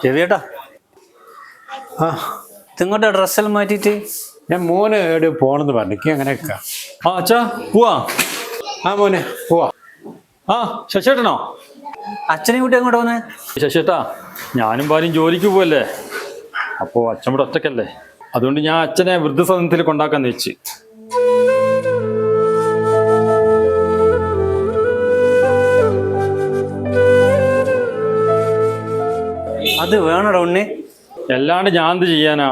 രവിയേട്ടാ, ആ ഇങ്ങോട്ട് ഡ്രസ്സെല്ലാം മാറ്റിയിട്ട് ഞാൻ മോന് എവിടെ പോണെന്ന് പറഞ്ഞു അങ്ങനെയൊക്കെ. ആ അച്ഛാ പോവാ. ആ മോനെ പോവാ. ആ ശശിയേട്ടനോ? അച്ഛനെ കൂട്ടി അങ്ങോട്ട് വന്നേ. ശശിയേട്ടാ, ഞാനും ഭാര്യയും ജോലിക്ക് പോവല്ലേ, അപ്പോൾ അച്ഛൻ ഇവിടെ ഒറ്റക്കല്ലേ, അതുകൊണ്ട് ഞാൻ അച്ഛനെ വൃദ്ധസദനത്തിൽ കൊണ്ടാക്കാന്ന് വെച്ച്. അത് വേണോടാ ഉണ്ണി. അല്ലാണ്ട് ഞാൻ എന്ത് ചെയ്യാനാ?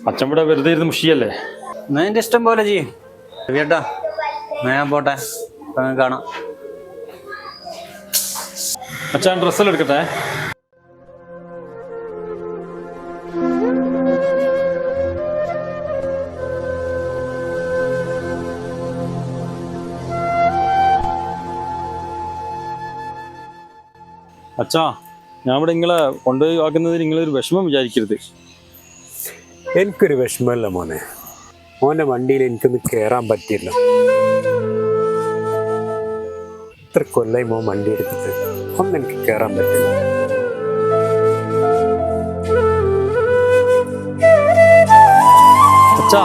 അച്ഛൻ ഇവിടെ വെറുതെ ഇരുന്ന് മുഷിയല്ലേ. നിന്റെ ഇഷ്ടം പോലെ ചെയ്യും രവിയേട്ടാ. ഞാൻ പോട്ടെ, കാണാം. അച്ഛൻ ഡ്രസ്സെല്ലാം എടുക്കട്ടെ. അച്ഛാ, ഞാൻ ഇവിടെ നിങ്ങളെ കൊണ്ടുപോയി ആക്കുന്നതിന് നിങ്ങളൊരു വിഷമം വിചാരിക്കരുത്. എനിക്കൊരു വിഷമമല്ല മോനെ. മോൻ്റെ വണ്ടിയിൽ എനിക്കൊന്ന് കയറാൻ പറ്റിയില്ല. ഇത്ര കൊല്ലായി മോൻ വണ്ടി എടുത്തിട്ട് ഒന്നും എനിക്ക് കയറാൻ പറ്റില്ല. അച്ഛാ